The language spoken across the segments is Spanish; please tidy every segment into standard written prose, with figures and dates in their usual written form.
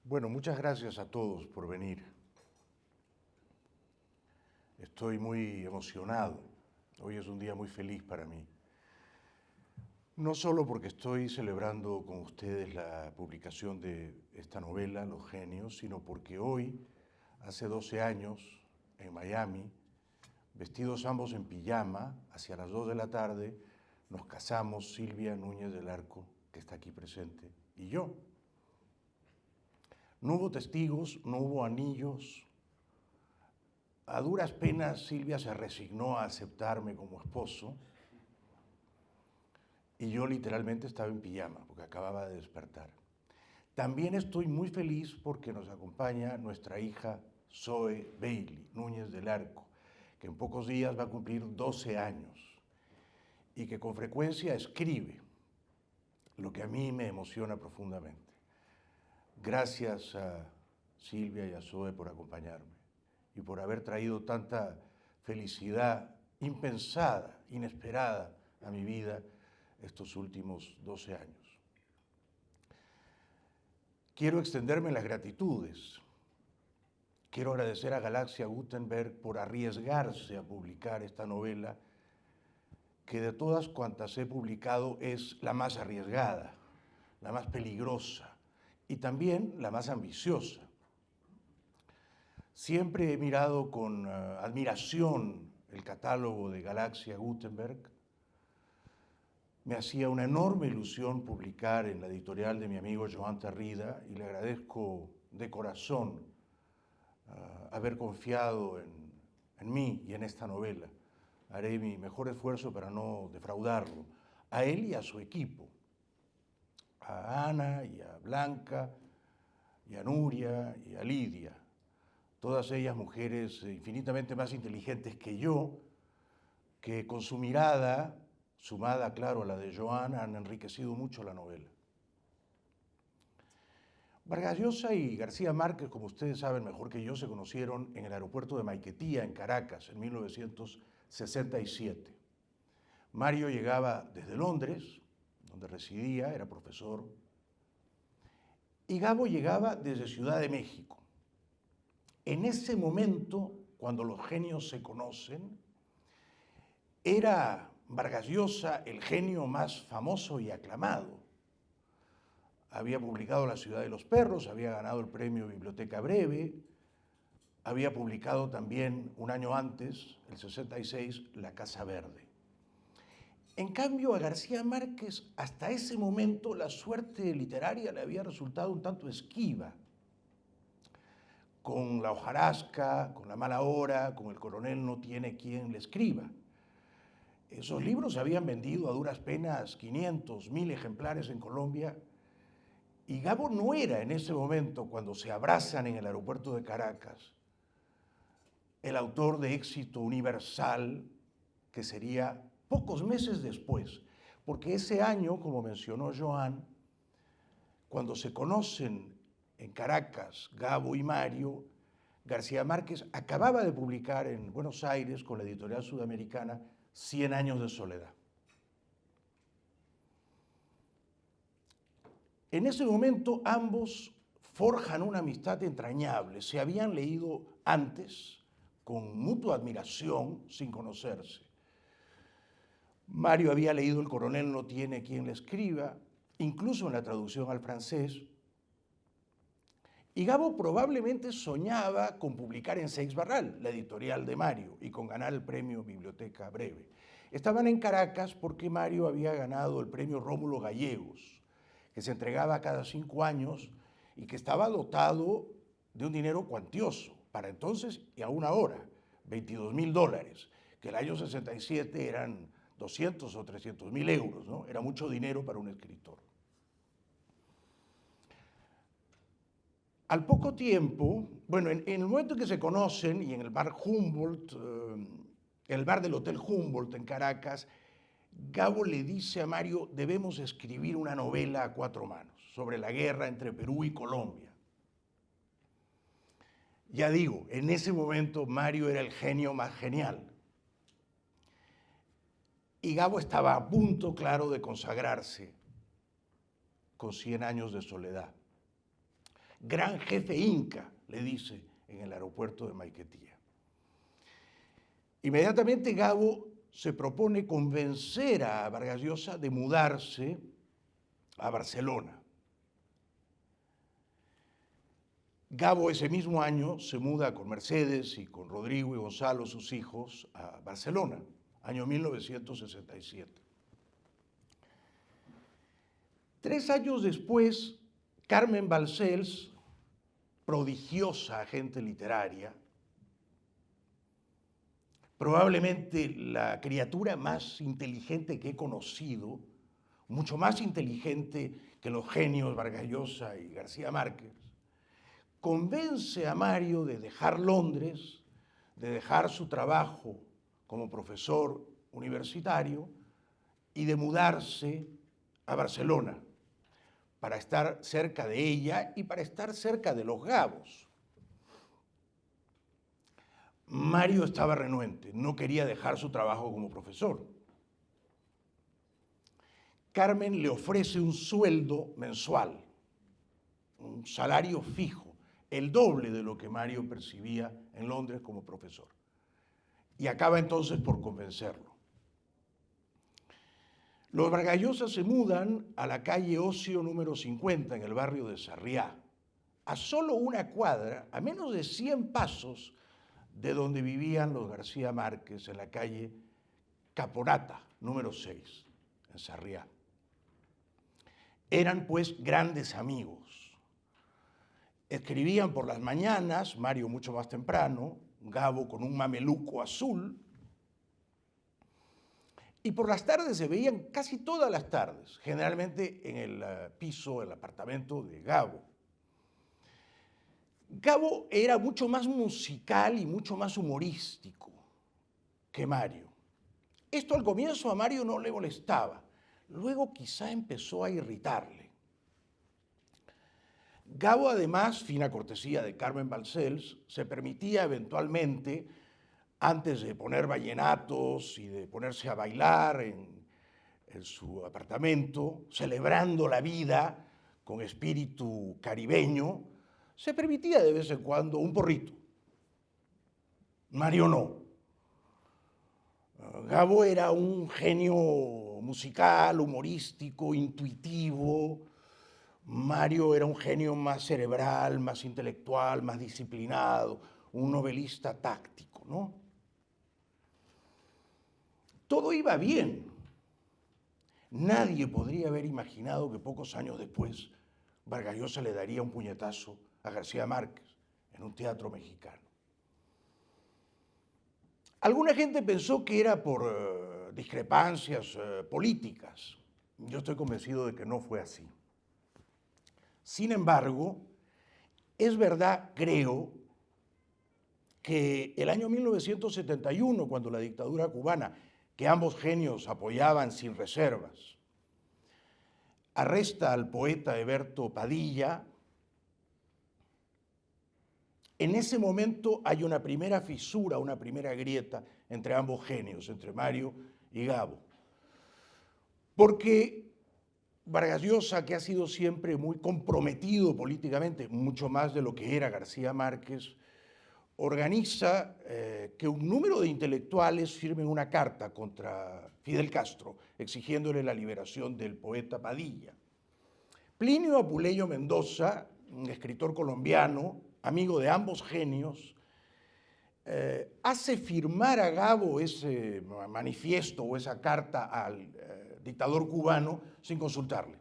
Bueno, muchas gracias a todos por venir. Estoy muy emocionado. Hoy es un día muy feliz para mí. No solo porque estoy celebrando con ustedes la publicación de esta novela, Los Genios, sino porque hoy, hace 12 años, en Miami, vestidos ambos en pijama, hacia las 2 de la tarde, nos casamos Silvia Núñez del Arco, que está aquí presente, y yo. No hubo testigos, no hubo anillos. A duras penas Silvia se resignó a aceptarme como esposo y yo literalmente estaba en pijama porque acababa de despertar. También estoy muy feliz porque nos acompaña nuestra hija Zoe Bailey Núñez del Arco, que en pocos días va a cumplir 12 años y que con frecuencia escribe, lo que a mí me emociona profundamente. Gracias a Silvia y a Zoe por acompañarme y por haber traído tanta felicidad impensada, inesperada a mi vida estos últimos 12 años. Quiero extenderme las gratitudes. Quiero agradecer a Galaxia Gutenberg por arriesgarse a publicar esta novela que de todas cuantas he publicado es la más arriesgada, la más peligrosa y también la más ambiciosa. Siempre he mirado con admiración el catálogo de Galaxia Gutenberg. Me hacía una enorme ilusión publicar en la editorial de mi amigo Joan Tarrida y le agradezco de corazón haber confiado en mí y en esta novela. Haré mi mejor esfuerzo para no defraudarlo, a él y a su equipo, a Ana y a Blanca y a Nuria y a Lidia. Todas ellas mujeres infinitamente más inteligentes que yo, que con su mirada, sumada, claro, a la de Joan, han enriquecido mucho la novela. Vargas Llosa y García Márquez, como ustedes saben mejor que yo, se conocieron en el aeropuerto de Maiquetía, en Caracas, en 1967. Mario llegaba desde Londres, donde residía, era profesor, y Gabo llegaba desde Ciudad de México. En ese momento, cuando los genios se conocen, era Vargas Llosa el genio más famoso y aclamado. Había publicado La ciudad de los perros, había ganado el premio Biblioteca Breve, había publicado también un año antes, el 66, La Casa Verde. En cambio, a García Márquez, hasta ese momento, la suerte literaria le había resultado un tanto esquiva. Con La hojarasca, con La mala hora, con El coronel no tiene quien le escriba. Esos libros se habían vendido a duras penas 500, 1000 ejemplares en Colombia y Gabo no era en ese momento, cuando se abrazan en el aeropuerto de Caracas, el autor de éxito universal que sería pocos meses después, porque ese año, como mencionó Joan, cuando se conocen en Caracas Gabo y Mario, García Márquez acababa de publicar en Buenos Aires con la editorial sudamericana 100 años de soledad. En ese momento ambos forjan una amistad entrañable. Se habían leído antes con mutua admiración sin conocerse. Mario había leído El coronel no tiene quien le escriba, incluso en la traducción al francés. Y Gabo probablemente soñaba con publicar en Seix Barral, la editorial de Mario, y con ganar el premio Biblioteca Breve. Estaban en Caracas porque Mario había ganado el premio Rómulo Gallegos, que se entregaba cada 5 años y que estaba dotado de un dinero cuantioso, para entonces y aún ahora, $22.000, que el año 67 eran 200 o 300.000 euros, ¿no? Era mucho dinero para un escritor. Al poco tiempo, bueno, en el momento en que se conocen y en el bar Humboldt, el bar del Hotel Humboldt en Caracas, Gabo le dice a Mario, debemos escribir una novela a 4 manos sobre la guerra entre Perú y Colombia. Ya digo, en ese momento Mario era el genio más genial. Y Gabo estaba a punto, claro, de consagrarse con 100 años de soledad. gran jefe inca, le dice en el aeropuerto de Maiquetía. Inmediatamente Gabo se propone convencer a Vargas Llosa de mudarse a Barcelona. Gabo ese mismo año se muda con Mercedes y con Rodrigo y Gonzalo, sus hijos, a Barcelona, año 1967. 3 años después, Carmen Balcells, prodigiosa agente literaria, probablemente la criatura más inteligente que he conocido, mucho más inteligente que los genios Vargas Llosa y García Márquez, convence a Mario de dejar Londres, de dejar su trabajo como profesor universitario y de mudarse a Barcelona para estar cerca de ella y para estar cerca de los Gabos. Mario estaba renuente, no quería dejar su trabajo como profesor. Carmen le ofrece un sueldo mensual, un salario fijo, el doble de lo que Mario percibía en Londres como profesor. Y acaba entonces por convencerlo. Los Vargas Llosa se mudan a la calle Ocio número 50 en el barrio de Sarriá, a solo una cuadra, a menos de 100 pasos de donde vivían los García Márquez, en la calle Caponata número 6, en Sarriá. Eran pues grandes amigos. Escribían por las mañanas, Mario mucho más temprano, Gabo con un mameluco azul, y por las tardes se veían casi todas las tardes, generalmente en el piso, el apartamento de Gabo. Gabo era mucho más musical y mucho más humorístico que Mario. Esto al comienzo a Mario no le molestaba, luego quizá empezó a irritarle. Gabo, además, fina cortesía de Carmen Balcells, se permitía eventualmente, antes de poner vallenatos y de ponerse a bailar en su apartamento, celebrando la vida con espíritu caribeño, se permitía de vez en cuando un porrito. Mario no. Gabo era un genio musical, humorístico, intuitivo. Mario era un genio más cerebral, más intelectual, más disciplinado, un novelista táctico, ¿no? Todo iba bien. Nadie podría haber imaginado que pocos años después Vargas Llosa le daría un puñetazo a García Márquez en un teatro mexicano. Alguna gente pensó que era por discrepancias políticas. Yo estoy convencido de que no fue así. Sin embargo, es verdad, creo, que el año 1971, cuando la dictadura cubana, que ambos genios apoyaban sin reservas, arresta al poeta Heberto Padilla, en ese momento hay una primera fisura, una primera grieta entre ambos genios, entre Mario y Gabo. Porque Vargas Llosa, que ha sido siempre muy comprometido políticamente, mucho más de lo que era García Márquez, organiza que un número de intelectuales firmen una carta contra Fidel Castro, exigiéndole la liberación del poeta Padilla. Plinio Apuleyo Mendoza, un escritor colombiano, amigo de ambos genios, hace firmar a Gabo ese manifiesto o esa carta al dictador cubano sin consultarle.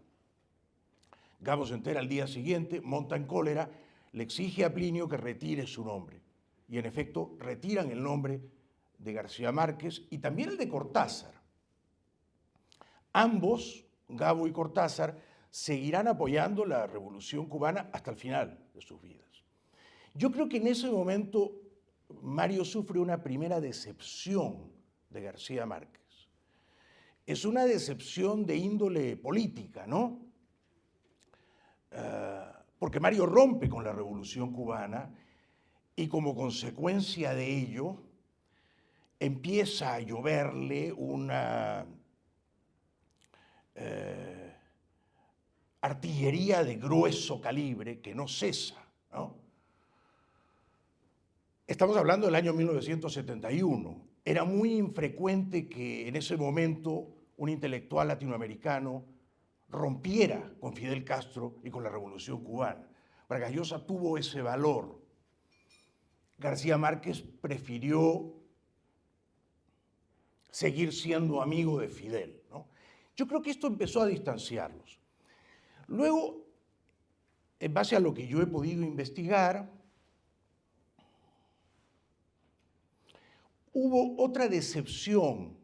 Gabo se entera al día siguiente, monta en cólera, le exige a Plinio que retire su nombre. Y en efecto retiran el nombre de García Márquez y también el de Cortázar. Ambos, Gabo y Cortázar, seguirán apoyando la revolución cubana hasta el final de sus vidas. Yo creo que en ese momento Mario sufre una primera decepción de García Márquez. Es una decepción de índole política, ¿no? Porque Mario rompe con la revolución cubana y como consecuencia de ello empieza a lloverle una artillería de grueso calibre que no cesa, ¿no? Estamos hablando del año 1971. Era muy infrecuente que en ese momento un intelectual latinoamericano rompiera con Fidel Castro y con la Revolución Cubana. Vargas Llosa tuvo ese valor. García Márquez prefirió seguir siendo amigo de Fidel, ¿no? Yo creo que esto empezó a distanciarlos. Luego, en base a lo que yo he podido investigar, hubo otra decepción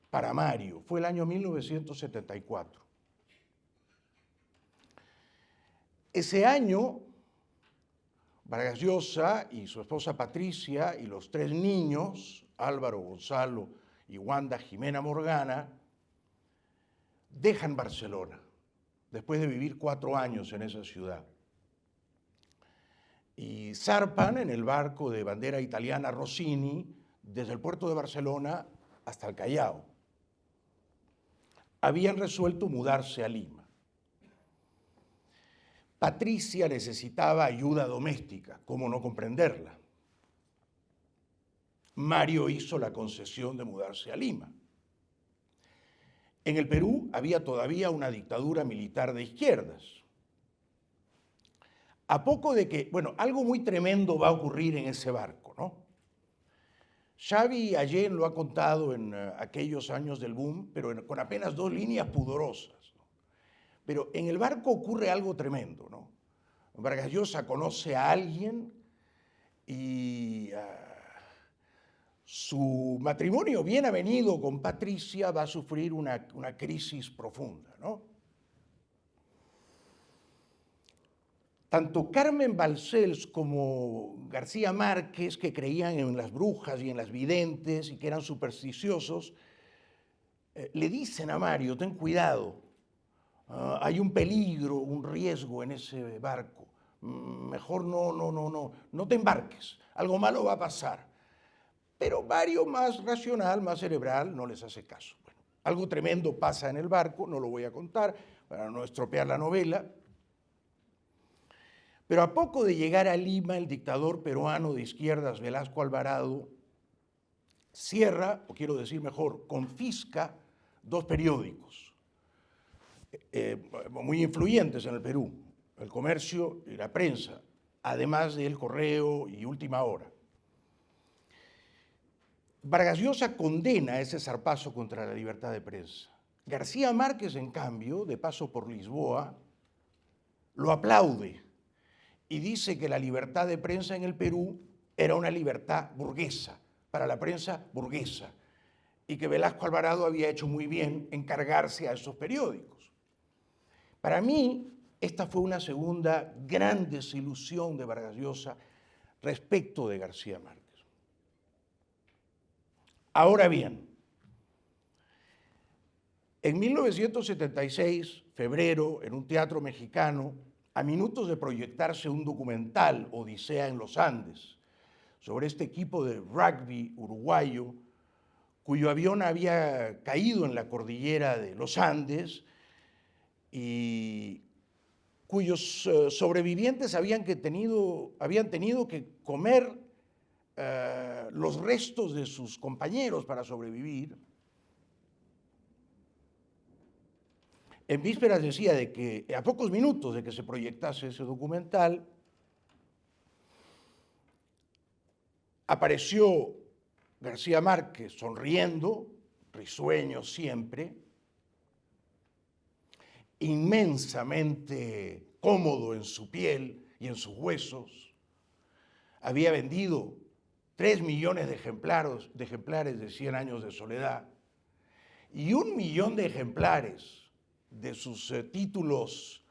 para Mario. Fue el año 1974. Ese año, Vargas Llosa y su esposa Patricia y los 3 niños, Álvaro, Gonzalo y Wanda Jimena Morgana, dejan Barcelona después de vivir 4 años en esa ciudad. Y zarpan en el barco de bandera italiana Rossini desde el puerto de Barcelona hasta el Callao. Habían resuelto mudarse a Lima. Patricia necesitaba ayuda doméstica, ¿cómo no comprenderla? Mario hizo la concesión de mudarse a Lima. En el Perú había todavía una dictadura militar de izquierdas. A poco de que, bueno, algo muy tremendo va a ocurrir en ese barco, ¿no? Xavi Allén lo ha contado en aquellos años del boom, pero con apenas 2 líneas pudorosas, ¿no? Pero en el barco ocurre algo tremendo, ¿no? Vargas Llosa conoce a alguien y su matrimonio bien avenido con Patricia va a sufrir una crisis profunda, ¿no? Tanto Carmen Balcells como García Márquez, que creían en las brujas y en las videntes y que eran supersticiosos, le dicen a Mario, ten cuidado, hay un peligro, un riesgo en ese barco, mejor no te embarques, algo malo va a pasar. Pero Mario, más racional, más cerebral, no les hace caso. Bueno, algo tremendo pasa en el barco, no lo voy a contar para no estropear la novela. Pero a poco de llegar a Lima, el dictador peruano de izquierdas, Velasco Alvarado, cierra, o quiero decir mejor, confisca 2 periódicos muy influyentes en el Perú, El Comercio y La Prensa, además del Correo y Última Hora. Vargas Llosa condena ese zarpazo contra la libertad de prensa. García Márquez, en cambio, de paso por Lisboa, lo aplaude y dice que la libertad de prensa en el Perú era una libertad burguesa, para la prensa burguesa, y que Velasco Alvarado había hecho muy bien en cargarse a esos periódicos. Para mí, esta fue una segunda gran desilusión de Vargas Llosa respecto de García Márquez. Ahora bien, en 1976, febrero, en un teatro mexicano, a minutos de proyectarse un documental, Odisea en los Andes, sobre este equipo de rugby uruguayo, cuyo avión había caído en la cordillera de los Andes y cuyos sobrevivientes habían tenido que comer los restos de sus compañeros para sobrevivir. En vísperas decía de que a pocos minutos de que se proyectase ese documental, apareció García Márquez sonriendo, risueño siempre, inmensamente cómodo en su piel y en sus huesos. Había vendido 3 millones de ejemplares de 100 años de soledad y 1 millón de ejemplares de sus títulos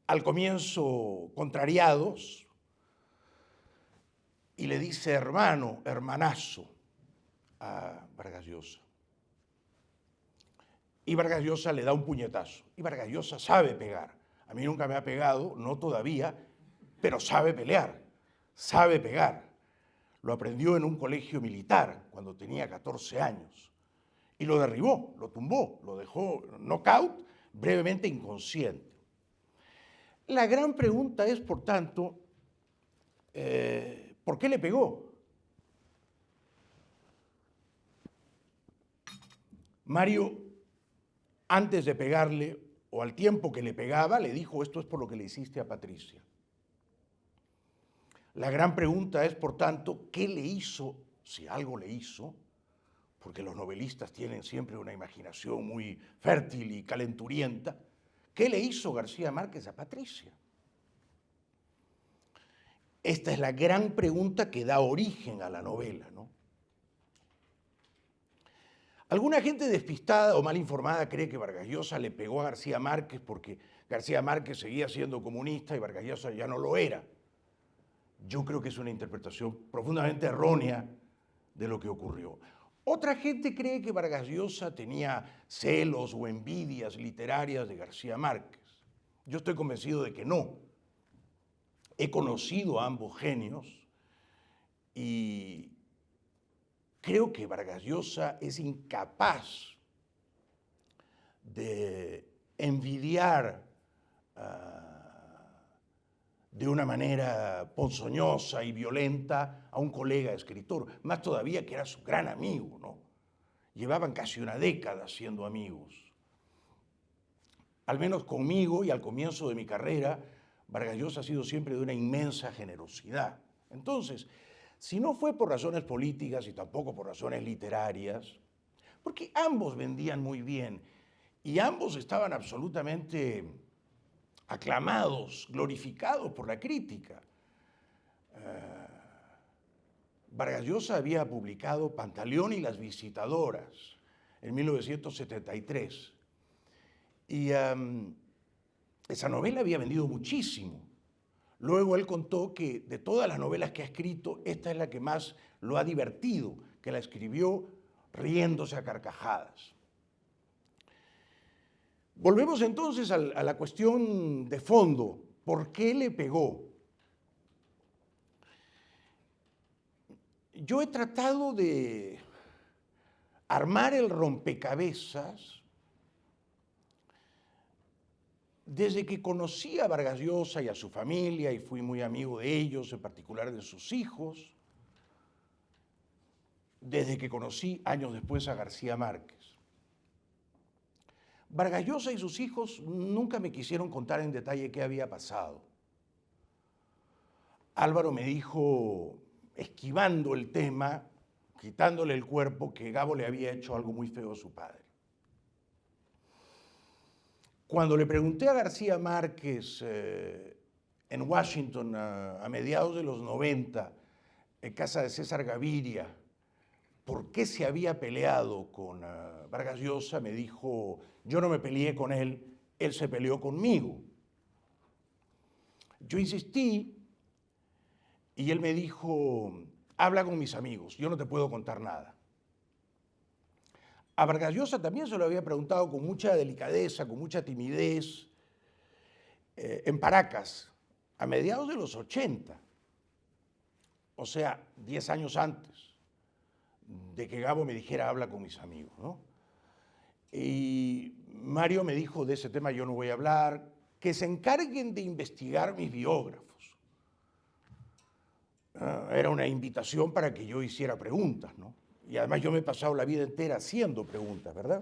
al comienzo contrariados, y le dice hermano, hermanazo a Vargas Llosa. Y Vargas Llosa le da un puñetazo. Y Vargas Llosa sabe pegar. A mí nunca me ha pegado, no todavía, pero sabe pelear, sabe pegar. Lo aprendió en un colegio militar cuando tenía 14 años. Y lo derribó, lo tumbó, lo dejó knockout brevemente inconsciente. La gran pregunta es, por tanto, ¿por qué le pegó? Mario, antes de pegarle, o al tiempo que le pegaba, le dijo: esto es por lo que le hiciste a Patricia. La gran pregunta es, por tanto, ¿qué le hizo, si algo le hizo? Porque los novelistas tienen siempre una imaginación muy fértil y calenturienta. ¿Qué le hizo García Márquez a Patricia? Esta es la gran pregunta que da origen a la novela, ¿no? Alguna gente despistada o mal informada cree que Vargas Llosa le pegó a García Márquez porque García Márquez seguía siendo comunista y Vargas Llosa ya no lo era. Yo creo que es una interpretación profundamente errónea de lo que ocurrió. Otra gente cree que Vargas Llosa tenía celos o envidias literarias de García Márquez. Yo estoy convencido de que no. He conocido a ambos genios y creo que Vargas Llosa es incapaz de envidiar de una manera ponzoñosa y violenta a un colega escritor, más todavía que era su gran amigo, ¿no? Llevaban casi una década siendo amigos. Al menos conmigo y al comienzo de mi carrera, Vargas Llosa ha sido siempre de una inmensa generosidad. Entonces, si no fue por razones políticas y tampoco por razones literarias, porque ambos vendían muy bien y ambos estaban absolutamente aclamados, glorificados por la crítica. Vargas Llosa había publicado Pantaleón y las visitadoras en 1973 y esa novela había vendido muchísimo. Luego él contó que de todas las novelas que ha escrito, esta es la que más lo ha divertido, que la escribió riéndose a carcajadas. Volvemos entonces a la cuestión de fondo. ¿Por qué le pegó? Yo he tratado de armar el rompecabezas desde que conocí a Vargas Llosa y a su familia y fui muy amigo de ellos, en particular de sus hijos, desde que conocí años después a García Márquez. Vargas Llosa y sus hijos nunca me quisieron contar en detalle qué había pasado. Álvaro me dijo, esquivando el tema, quitándole el cuerpo, que Gabo le había hecho algo muy feo a su padre. Cuando le pregunté a García Márquez en Washington a mediados de los 90, en casa de César Gaviria, por qué se había peleado con Vargas Llosa, me dijo: yo no me peleé con él se peleó conmigo. Yo insistí y él me dijo: habla con mis amigos, yo no te puedo contar nada. A Vargas Llosa también se lo había preguntado con mucha delicadeza, con mucha timidez, en Paracas, a mediados de los 80, o sea, 10 años antes de que Gabo me dijera habla con mis amigos, ¿no? Y Mario me dijo: de ese tema yo no voy a hablar, que se encarguen de investigar mis biógrafos. Era una invitación para que yo hiciera preguntas, ¿no? Y además yo me he pasado la vida entera haciendo preguntas, ¿verdad?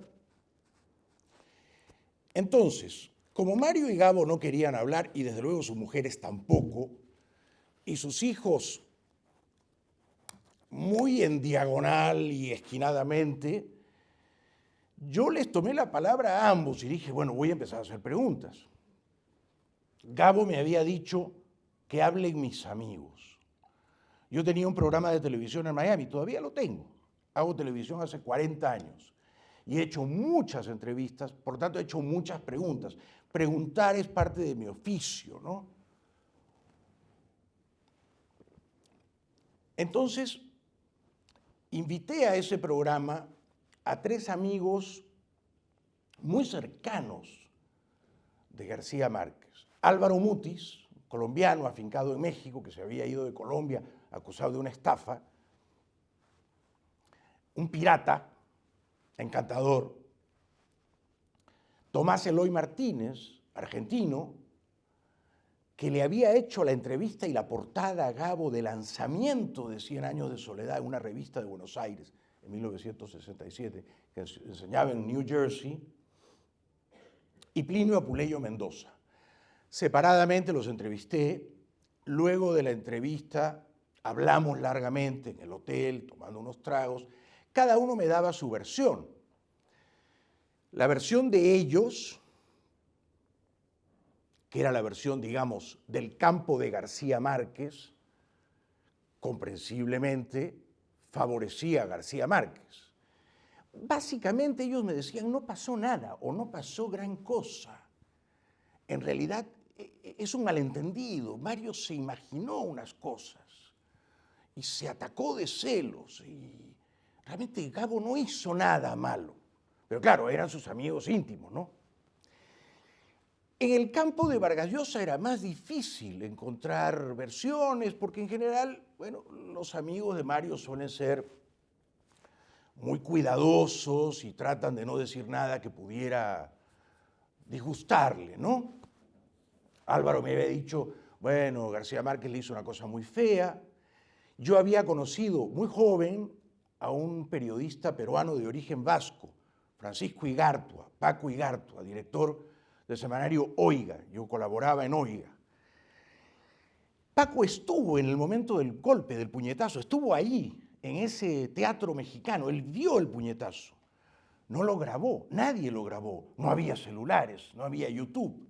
Entonces, como Mario y Gabo no querían hablar, y desde luego sus mujeres tampoco, y sus hijos muy en diagonal y esquinadamente, yo les tomé la palabra a ambos y dije: bueno, voy a empezar a hacer preguntas. Gabo me había dicho que hablen mis amigos. Yo tenía un programa de televisión en Miami, todavía lo tengo. Hago televisión hace 40 años y he hecho muchas entrevistas, por lo tanto he hecho muchas preguntas. Preguntar es parte de mi oficio, ¿no? Entonces, invité a ese programa a 3 amigos muy cercanos de García Márquez. Álvaro Mutis, colombiano afincado en México, que se había ido de Colombia acusado de una estafa. Un pirata, encantador. Tomás Eloy Martínez, argentino, que le había hecho la entrevista y la portada a Gabo de lanzamiento de 100 años de soledad en una revista de Buenos Aires en 1967, que enseñaba en New Jersey, y Plinio Apuleyo Mendoza. Separadamente los entrevisté. Luego de la entrevista hablamos largamente en el hotel, tomando unos tragos. Cada uno me daba su versión. La versión de ellos, que era la versión, digamos, del campo de García Márquez, comprensiblemente favorecía a García Márquez. Básicamente ellos me decían, no pasó nada o no pasó gran cosa. En realidad es un malentendido. Mario se imaginó unas cosas y se atacó de celos y realmente Gabo no hizo nada malo. Pero claro, eran sus amigos íntimos, ¿no? En el campo de Vargas Llosa era más difícil encontrar versiones porque en general, bueno, los amigos de Mario suelen ser muy cuidadosos y tratan de no decir nada que pudiera disgustarle, ¿no? Álvaro me había dicho, bueno, García Márquez le hizo una cosa muy fea. Yo había conocido muy joven a un periodista peruano de origen vasco, Francisco Igartua, Paco Igartua, director del semanario Oiga. Yo colaboraba en Oiga. Paco estuvo en el momento del golpe, del puñetazo, estuvo ahí, en ese teatro mexicano. Él vio el puñetazo. No lo grabó, nadie lo grabó. No había celulares, no había YouTube.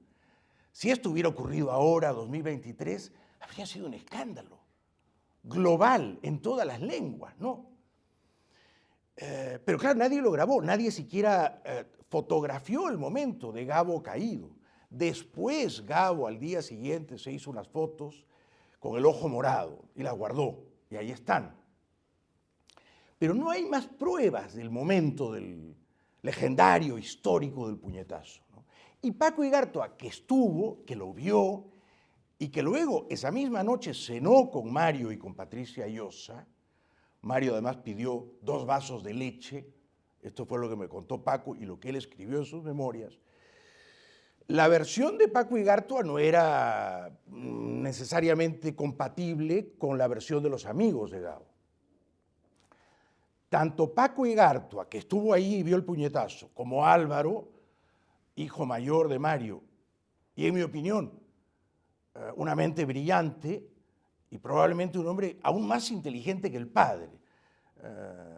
Si esto hubiera ocurrido ahora, 2023, habría sido un escándalo global en todas las lenguas, ¿no? Pero claro, nadie lo grabó, nadie siquiera fotografió el momento de Gabo caído. Después Gabo al día siguiente se hizo unas fotos con el ojo morado y las guardó, y ahí están. Pero no hay más pruebas del momento del legendario histórico del puñetazo, ¿no? Y Paco Igartua, que estuvo, que lo vio, y que luego esa misma noche cenó con Mario y con Patricia Llosa. Mario además pidió 2 vasos de leche. Esto fue lo que me contó Paco y lo que él escribió en sus memorias. La versión de Paco Igartua no era necesariamente compatible con la versión de los amigos de Gabo. Tanto Paco Igartua, que estuvo ahí y vio el puñetazo, como Álvaro, hijo mayor de Mario, y en mi opinión, una mente brillante y probablemente un hombre aún más inteligente que el padre.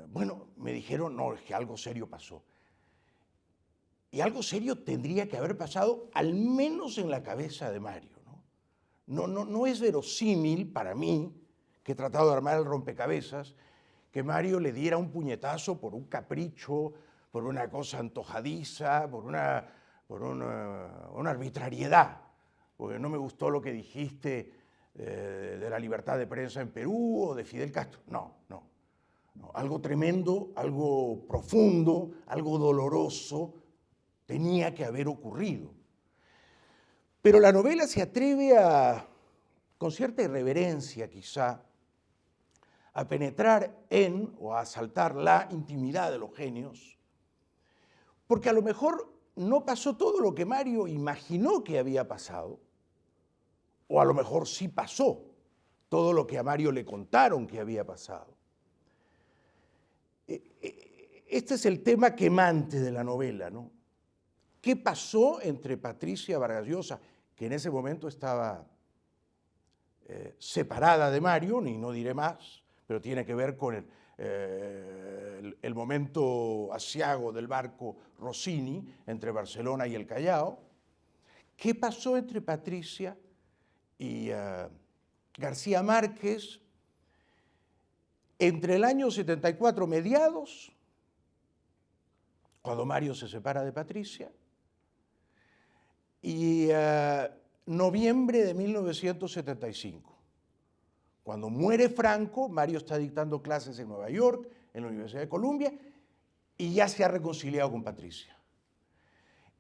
Bueno, me dijeron, no, es que algo serio pasó. Y algo serio tendría que haber pasado al menos en la cabeza de Mario, ¿no? No es verosímil para mí, que he tratado de armar el rompecabezas, que Mario le diera un puñetazo por un capricho, por una cosa antojadiza, por una arbitrariedad. Porque no me gustó lo que dijiste de la libertad de prensa en Perú o de Fidel Castro. No. Algo tremendo, algo profundo, algo doloroso tenía que haber ocurrido. Pero la novela se atreve con cierta irreverencia quizá, a penetrar en o a asaltar la intimidad de los genios, porque a lo mejor no pasó todo lo que Mario imaginó que había pasado, o a lo mejor sí pasó todo lo que a Mario le contaron que había pasado. Este es el tema quemante de la novela, ¿no? ¿Qué pasó entre Patricia Vargas Llosa, que en ese momento estaba separada de Mario, y no diré más, pero tiene que ver con el momento aciago del barco Rossini entre Barcelona y el Callao? ¿Qué pasó entre Patricia y García Márquez entre el año 74, mediados, cuando Mario se separa de Patricia, y noviembre de 1975? Cuando muere Franco, Mario está dictando clases en Nueva York, en la Universidad de Columbia, y ya se ha reconciliado con Patricia.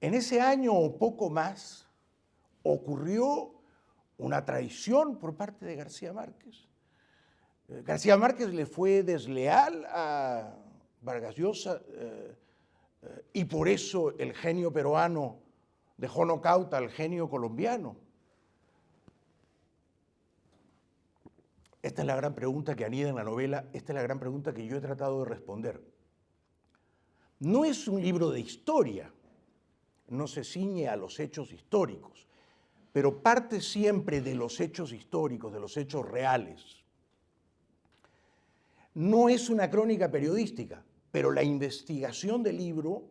En ese año o poco más ocurrió una traición por parte de García Márquez. García Márquez le fue desleal a Vargas Llosa y por eso el genio peruano dejó nocaut al genio colombiano. Esta es la gran pregunta que anida en la novela, esta es la gran pregunta que yo he tratado de responder. No es un libro de historia, no se ciñe a los hechos históricos, pero parte siempre de los hechos históricos, de los hechos reales. No es una crónica periodística, pero la investigación del libro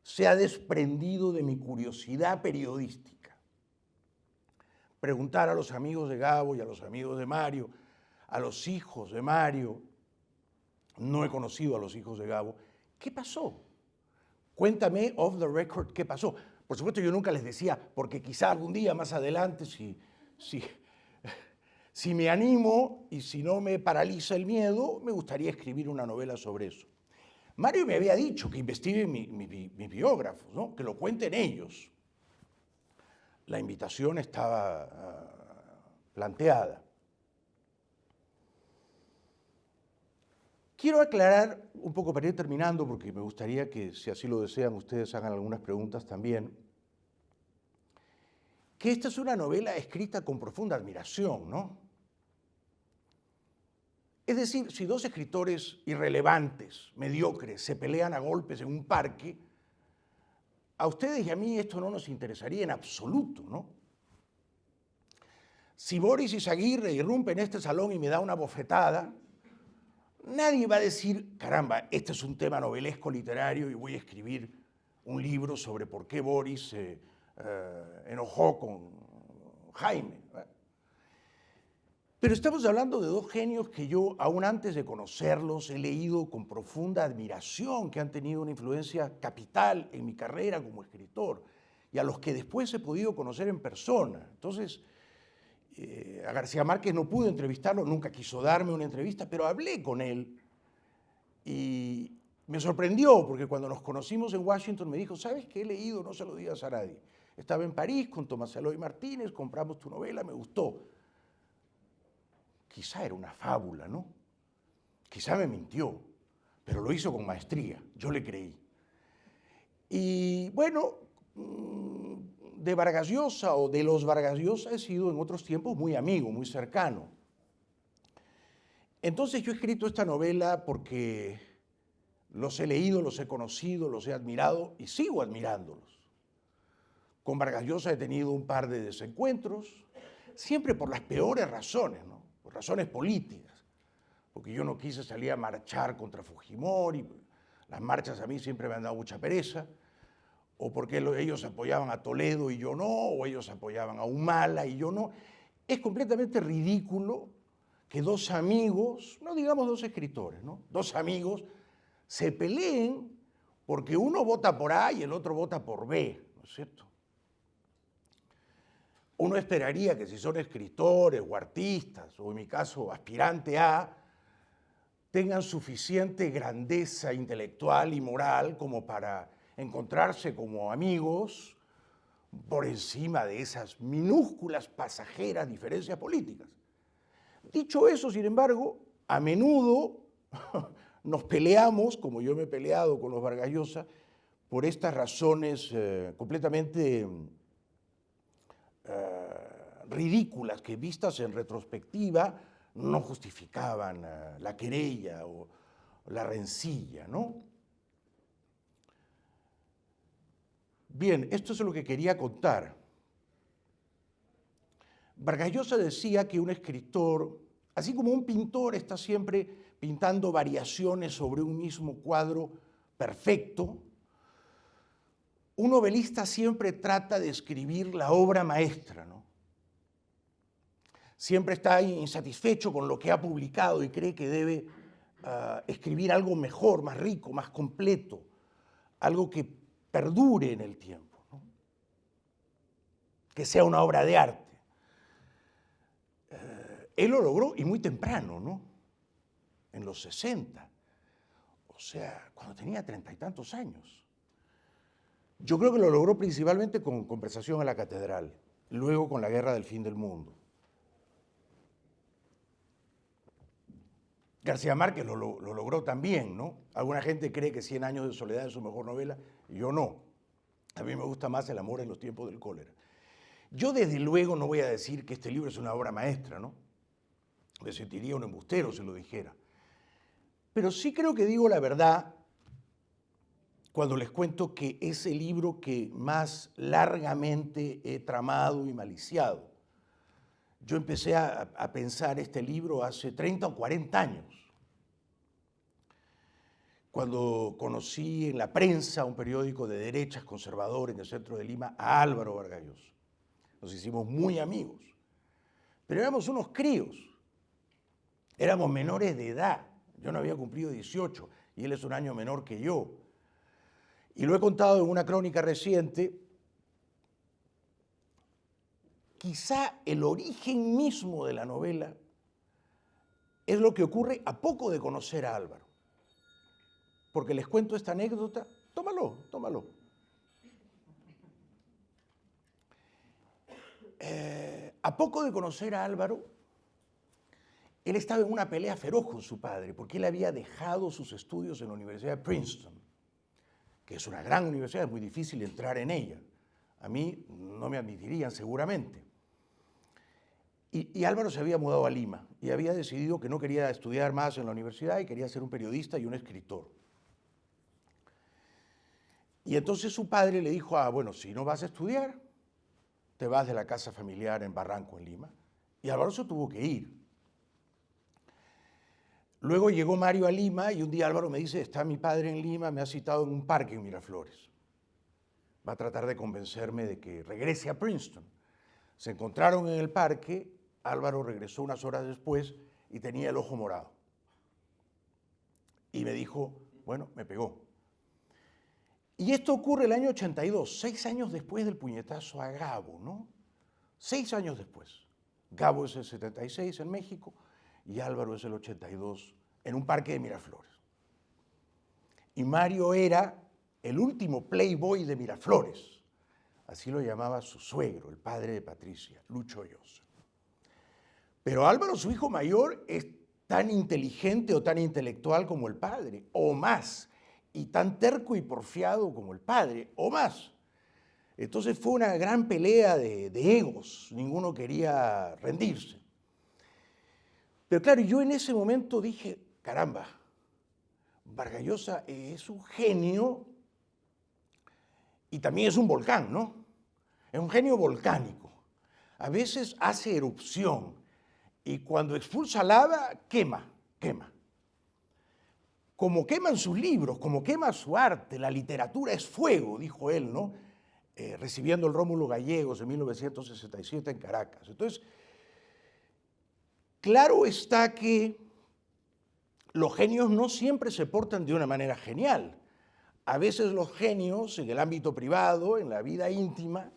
se ha desprendido de mi curiosidad periodística. Preguntar a los amigos de Gabo y a los amigos de Mario, a los hijos de Mario, no he conocido a los hijos de Gabo, ¿qué pasó? Cuéntame off the record qué pasó. Por supuesto yo nunca les decía, porque quizá algún día más adelante, si me animo y si no me paraliza el miedo, me gustaría escribir una novela sobre eso. Mario me había dicho que investigue mis biógrafos, ¿no? Que lo cuenten ellos. La invitación estaba planteada. Quiero aclarar un poco para ir terminando, porque me gustaría que, si así lo desean, ustedes hagan algunas preguntas también, que esta es una novela escrita con profunda admiración, ¿no? Es decir, si dos escritores irrelevantes, mediocres, se pelean a golpes en un parque, a ustedes y a mí esto no nos interesaría en absoluto, ¿no? Si Boris Izaguirre irrumpe en este salón y me da una bofetada, nadie va a decir, caramba, este es un tema novelesco literario y voy a escribir un libro sobre por qué Boris se enojó con Jaime. Pero estamos hablando de dos genios que yo, aún antes de conocerlos, he leído con profunda admiración, que han tenido una influencia capital en mi carrera como escritor, y a los que después he podido conocer en persona. Entonces, a García Márquez no pude entrevistarlo, nunca quiso darme una entrevista, pero hablé con él y me sorprendió, porque cuando nos conocimos en Washington me dijo, ¿sabes qué he leído? No se lo digas a nadie. Estaba en París con Tomás Eloy Martínez, compramos tu novela, me gustó. Quizá era una fábula, ¿no? Quizá me mintió, pero lo hizo con maestría, yo le creí. Y bueno, de Vargas Llosa o de los Vargas Llosa he sido en otros tiempos muy amigo, muy cercano. Entonces yo he escrito esta novela porque los he leído, los he conocido, los he admirado y sigo admirándolos. Con Vargas Llosa he tenido un par de desencuentros, siempre por las peores razones, ¿no? Por razones políticas, porque yo no quise salir a marchar contra Fujimori, las marchas a mí siempre me han dado mucha pereza, o porque ellos apoyaban a Toledo y yo no, o ellos apoyaban a Humala y yo no. Es completamente ridículo que dos amigos, no digamos dos escritores, ¿no? Dos amigos se peleen porque uno vota por A y el otro vota por B, ¿no es cierto? Uno esperaría que si son escritores o artistas, o en mi caso aspirante a, tengan suficiente grandeza intelectual y moral como para encontrarse como amigos por encima de esas minúsculas, pasajeras diferencias políticas. Dicho eso, sin embargo, a menudo nos peleamos, como yo me he peleado con los Vargas Llosa, por estas razones completamente ridículas que vistas en retrospectiva no justificaban la querella o la rencilla, ¿no? Bien, esto es lo que quería contar. Vargas Llosa decía que un escritor, así como un pintor está siempre pintando variaciones sobre un mismo cuadro perfecto, un novelista siempre trata de escribir la obra maestra, ¿no? Siempre está insatisfecho con lo que ha publicado y cree que debe escribir algo mejor, más rico, más completo, algo que perdure en el tiempo, ¿no? Que sea una obra de arte. Él lo logró y muy temprano, ¿no? En los 60, o sea, cuando tenía 30 y tantos años. Yo creo que lo logró principalmente con Conversación en la Catedral, luego con La Guerra del Fin del Mundo. García Márquez lo logró también, ¿no? Alguna gente cree que 100 años de soledad es su mejor novela, yo no. A mí me gusta más El amor en los tiempos del cólera. Yo desde luego no voy a decir que este libro es una obra maestra, ¿no? Me sentiría un embustero si lo dijera. Pero sí creo que digo la verdad cuando les cuento que es el libro que más largamente he tramado y maliciado. Yo empecé a pensar este libro hace 30 o 40 años, cuando conocí en la prensa, un periódico de derechas conservador en el centro de Lima, a Álvaro Vargas Llosa. Nos hicimos muy amigos, pero éramos unos críos, éramos menores de edad. Yo no había cumplido 18 y él es un año menor que yo. Y lo he contado en una crónica reciente. Quizá el origen mismo de la novela es lo que ocurre a poco de conocer a Álvaro. Porque les cuento esta anécdota, tómalo. A poco de conocer a Álvaro, él estaba en una pelea feroz con su padre, porque él había dejado sus estudios en la Universidad de Princeton, que es una gran universidad, es muy difícil entrar en ella. A mí no me admitirían seguramente. Y Álvaro se había mudado a Lima y había decidido que no quería estudiar más en la universidad y quería ser un periodista y un escritor. Y entonces su padre le dijo, bueno, si no vas a estudiar, te vas de la casa familiar en Barranco, en Lima. Y Álvaro se tuvo que ir. Luego llegó Mario a Lima y un día Álvaro me dice, está mi padre en Lima, me ha citado en un parque en Miraflores. Va a tratar de convencerme de que regrese a Princeton. Se encontraron en el parque, Álvaro regresó unas horas después y tenía el ojo morado. Y me dijo, bueno, me pegó. Y esto ocurre el año 82, 6 años después del puñetazo a Gabo, ¿no? 6 años después. Gabo es el 76 en México y Álvaro es el 82 en un parque de Miraflores. Y Mario era el último playboy de Miraflores. Así lo llamaba su suegro, el padre de Patricia, Lucho Llosa. Pero Álvaro, su hijo mayor, es tan inteligente o tan intelectual como el padre, o más, y tan terco y porfiado como el padre, o más. Entonces fue una gran pelea de egos, ninguno quería rendirse. Pero claro, yo en ese momento dije, caramba, Vargas Llosa es un genio y también es un volcán, ¿no? Es un genio volcánico. A veces hace erupción y cuando expulsa lava, quema. Como queman sus libros, como quema su arte, la literatura es fuego, dijo él, ¿no? Recibiendo el Rómulo Gallegos en 1967 en Caracas. Entonces, claro está que los genios no siempre se portan de una manera genial. A veces los genios, en el ámbito privado, en la vida íntima,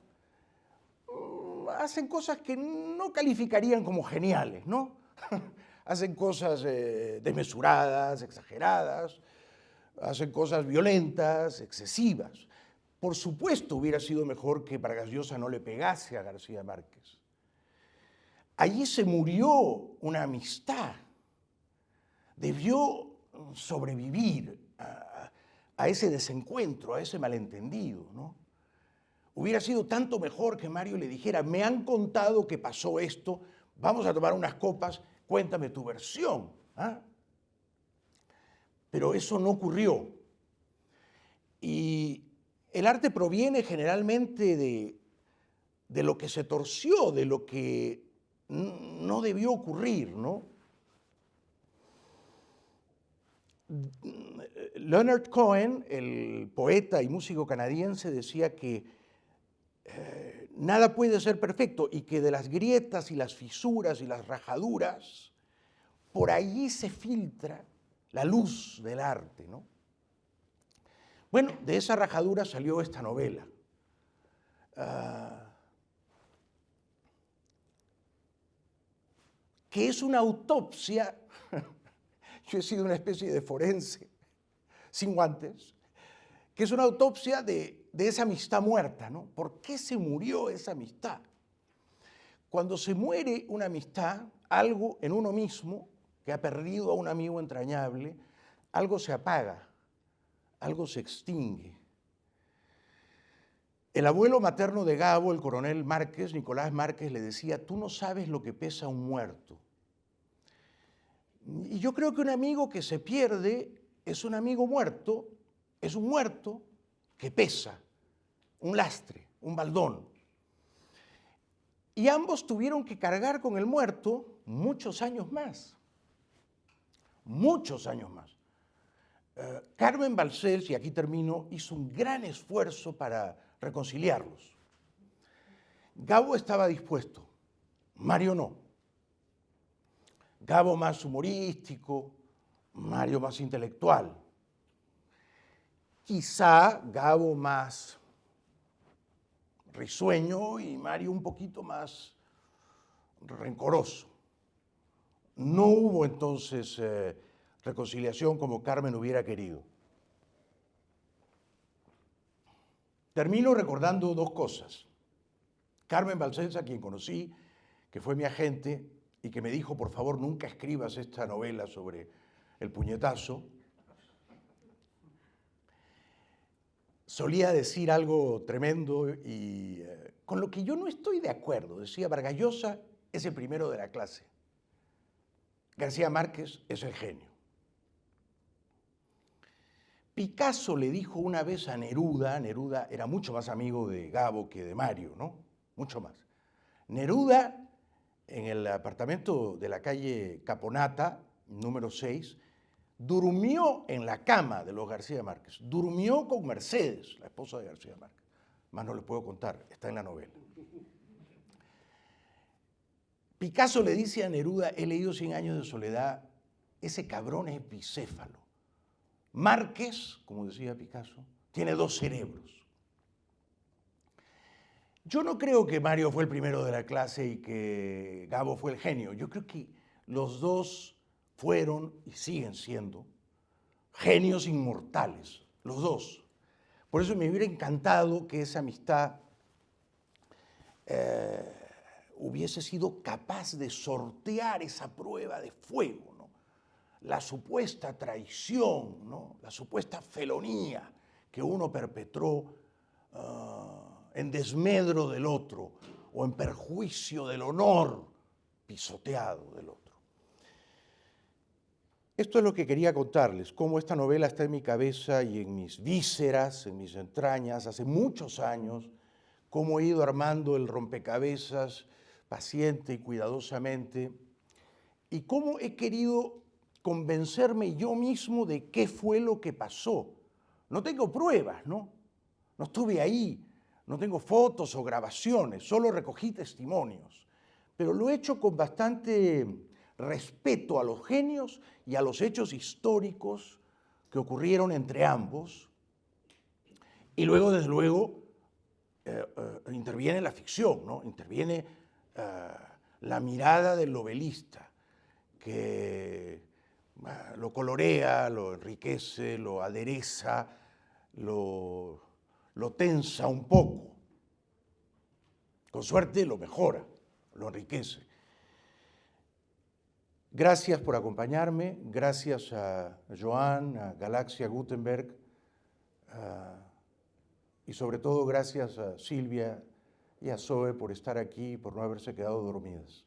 hacen cosas que no calificarían como geniales, ¿no? Hacen cosas desmesuradas, exageradas, hacen cosas violentas, excesivas. Por supuesto hubiera sido mejor que Vargas Llosa no le pegase a García Márquez. Allí se murió una amistad. Debió sobrevivir a ese desencuentro, a ese malentendido, ¿no? Hubiera sido tanto mejor que Mario le dijera, me han contado que pasó esto, vamos a tomar unas copas, cuéntame tu versión. ¿Ah? Pero eso no ocurrió. Y el arte proviene generalmente de lo que se torció, de lo que no debió ocurrir, ¿no? Leonard Cohen, el poeta y músico canadiense, decía que nada puede ser perfecto y que de las grietas y las fisuras y las rajaduras, por allí se filtra la luz del arte, ¿no? Bueno, de esa rajadura salió esta novela. Que es una autopsia. Yo he sido una especie de forense, sin guantes, que es una autopsia de esa amistad muerta, ¿no? ¿Por qué se murió esa amistad? Cuando se muere una amistad, algo en uno mismo que ha perdido a un amigo entrañable, algo se apaga, algo se extingue. El abuelo materno de Gabo, el coronel Márquez, Nicolás Márquez, le decía: tú no sabes lo que pesa un muerto. Y yo creo que un amigo que se pierde es un amigo muerto, es un muerto que pesa, un lastre, un baldón. Y ambos tuvieron que cargar con el muerto muchos años más. Muchos años más. Carmen Balcells, y aquí termino, hizo un gran esfuerzo para reconciliarlos. Gabo estaba dispuesto, Mario no. Gabo más humorístico, Mario más intelectual. Quizá Gabo más risueño y Mario un poquito más rencoroso. No hubo entonces reconciliación como Carmen hubiera querido. Termino recordando dos cosas. Carmen Balcells, a quien conocí, que fue mi agente y que me dijo: por favor, nunca escribas esta novela sobre el puñetazo. Solía decir algo tremendo y con lo que yo no estoy de acuerdo. Decía: Vargas Llosa es el primero de la clase. García Márquez es el genio. Picasso le dijo una vez a Neruda era mucho más amigo de Gabo que de Mario, ¿no? Mucho más. Neruda, en el apartamento de la calle Caponata, número 6, durmió en la cama de los García Márquez. Durmió con Mercedes, la esposa de García Márquez. Más no les puedo contar, está en la novela. Picasso le dice a Neruda: he leído 100 años de soledad, ese cabrón es bicéfalo. Márquez, como decía Picasso, tiene dos cerebros. Yo no creo que Mario fue el primero de la clase y que Gabo fue el genio. Yo creo que los dos fueron y siguen siendo genios inmortales, los dos. Por eso me hubiera encantado que esa amistad hubiese sido capaz de sortear esa prueba de fuego, ¿no? La supuesta traición, ¿no? La supuesta felonía que uno perpetró en desmedro del otro o en perjuicio del honor pisoteado del otro. Esto es lo que quería contarles, cómo esta novela está en mi cabeza y en mis vísceras, en mis entrañas, hace muchos años, cómo he ido armando el rompecabezas paciente y cuidadosamente, y cómo he querido convencerme yo mismo de qué fue lo que pasó. No tengo pruebas, ¿no? No estuve ahí, no tengo fotos o grabaciones, solo recogí testimonios, pero lo he hecho con bastante respeto a los genios y a los hechos históricos que ocurrieron entre ambos, y luego, desde luego, interviene la ficción, ¿no? Interviene la mirada del novelista, que lo colorea, lo enriquece, lo adereza, lo tensa un poco. Con suerte lo mejora, lo enriquece. Gracias por acompañarme, gracias a Joan, a Galaxia Gutenberg, y sobre todo gracias a Silvia y a Zoe por estar aquí y por no haberse quedado dormidas.